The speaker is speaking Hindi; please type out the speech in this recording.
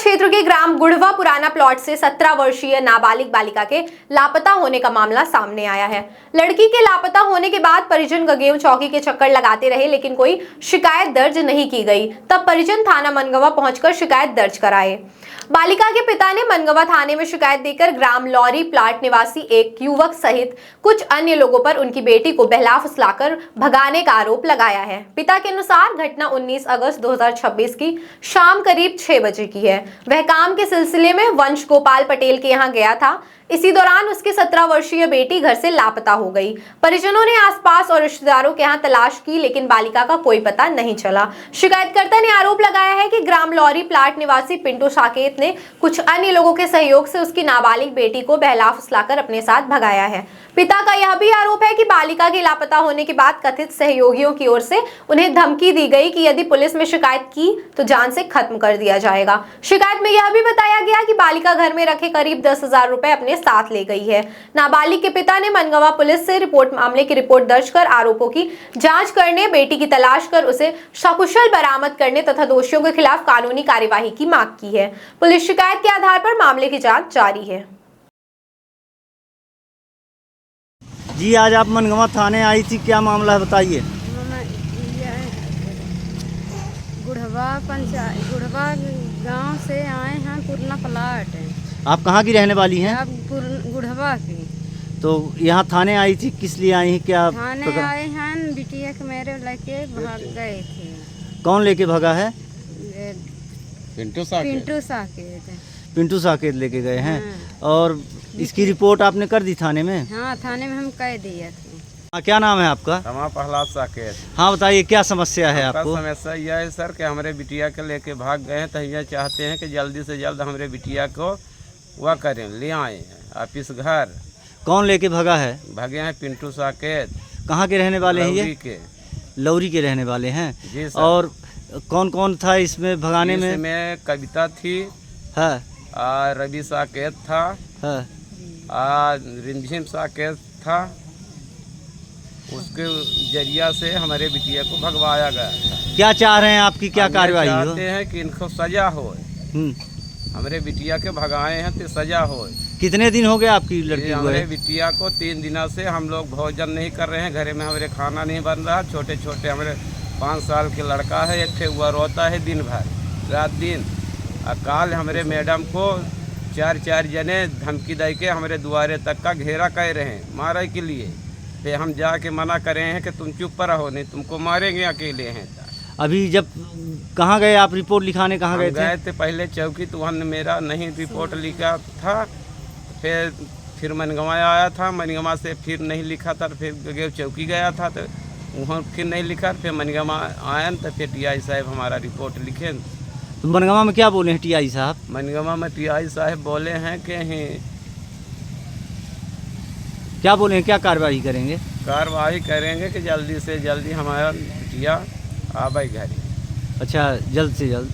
क्षेत्र के ग्राम गुढ़वा पुराना प्लॉट से 17 वर्षीय नाबालिग बालिका के लापता होने का मामला सामने आया है। लड़की के लापता होने के बाद परिजन गगेव चौकी के चक्कर लगाते रहे, लेकिन कोई शिकायत दर्ज नहीं की गई। तब परिजन थाना मनगवा पहुंचकर शिकायत दर्ज कराए। बालिका के पिता ने मनगवा थाने में शिकायत देकर ग्राम लौरी प्लाट निवासी एक युवक सहित कुछ अन्य लोगों पर उनकी बेटी को बहला फुसलाकर भगाने का आरोप लगाया है। पिता के अनुसार घटना 19 अगस्त 2026 की शाम करीब 6 बजे की है। वह काम के सिलसिले में वंश गोपाल पटेल के यहाँ गया था। इसी दौरान उसकी 17 वर्षीय बेटी घर से लापता हो गई। परिजनों ने आसपास और रिश्तेदारों के यहाँ तलाश की, लेकिन बालिका का कोई पता नहीं चला। शिकायतकर्ता ने आरोप लगाया है कि ग्राम लौरी प्लाट निवासी पिंटू साकेत ने कुछ अन्य लोगों के सहयोग से उसकी नाबालिग बेटी को बहला फुसलाकर अपने साथ भगाया है। पिता का यह भी आरोप है कि बालिका के लापता होने के बाद कथित सहयोगियों की ओर से उन्हें धमकी दी गई कि यदि पुलिस में शिकायत की तो जान से खत्म कर दिया जाएगा। शिकायत में यह भी बताया गया कि बालिका घर में रखे करीब 10,000 रुपए अपने साथ ले गई है। नाबालिग के पिता ने मनगवा पुलिस से मामले की रिपोर्ट दर्ज कर आरोपों की जांच करने, बेटी की तलाश कर उसे सकुशल बरामद करने तथा दोषियों के खिलाफ कानूनी कार्यवाही की मांग की है। पुलिस शिकायत के आधार पर मामले की जांच जारी है। जी, आज आप मनगवा थाने आई थी, क्या मामला है बताइए। गुढ़वा गांव से आए हैं, पुराना प्लाट है। आप कहाँ की रहने वाली हैं? गुढ़वा की। तो यहाँ थाने आई थी, किस लिए आई हैं? क्या थाने आए हैं, बिटिया के मेरे लेके भाग गए थे। कौन लेके भागा है? पिंटू साकेत। पिंटू साकेत लेके गए हैं। हाँ। और इसकी रिपोर्ट आपने कर दी थाने में? हाँ, थाने में हम कह दिए थे। क्या नाम है आपका? रमा प्रहलाद साकेत। हाँ, बताइए क्या समस्या है आपको? समस्या यह है सर कि हमारे बिटिया के लेके भाग गए हैं, तो ये चाहते हैं कि जल्दी से जल्द हमारे बिटिया को वह करें, ले आए ऑफिस घर। कौन लेके भागा है? भागे हैं पिंटू साकेत। कहाँ के रहने वाले हैं ये? लौरी के रहने वाले हैं। जी सर। और कौन कौन था इसमें भगाने में? इसमें कविता थी, है रवि साकेत था, है रिमझिम साकेत था। उसके जरिया से हमारे बिटिया को भगवाया गया था। क्या चाह रहे हैं आपकी क्या कार्यवाही हो? चाहते हैं कि इनको सजा हो। हमारे बिटिया के भगाए हैं तो सजा हो। कितने दिन हो गए आपकी लड़की को? हमारे बिटिया को 3 दिनों से हम लोग भोजन नहीं कर रहे हैं, घर में हमारे खाना नहीं बन रहा। छोटे छोटे हमारे 5 साल के लड़का है, एक ठे हुआ रोता है दिन भर रात दिन। काल हमारे मैडम को 4 जने धमकी दे के हमारे द्वारे तक का घेरा कर रहे हैं मारे के लिए। फिर हम जाके मना करे हैं कि तुम चुप रहो, नहीं तुमको मारेंगे, अकेले हैं। अभी जब कहाँ गए आप रिपोर्ट लिखाने? कहाँ गए थे? पहले चौकी, तो वहाँ मेरा नहीं रिपोर्ट लिखा था। फिर मनगवा आया था, मनगवा से फिर नहीं लिखा था, फिर गगेव चौकी गया था, तो वहाँ फिर नहीं लिखा। फिर मनगवा आया तो फिर टीआई साहब हमारा रिपोर्ट लिखे। तो मनगवा में क्या बोले हैं टीआई साहब? मनगवा में टीआई साहब बोले हैं कि क्या बोले हैं, क्या कार्रवाई करेंगे? कार्रवाई करेंगे कि जल्दी से जल्दी हमारा बिटिया आवे घर। अच्छा, जल्द से जल्द।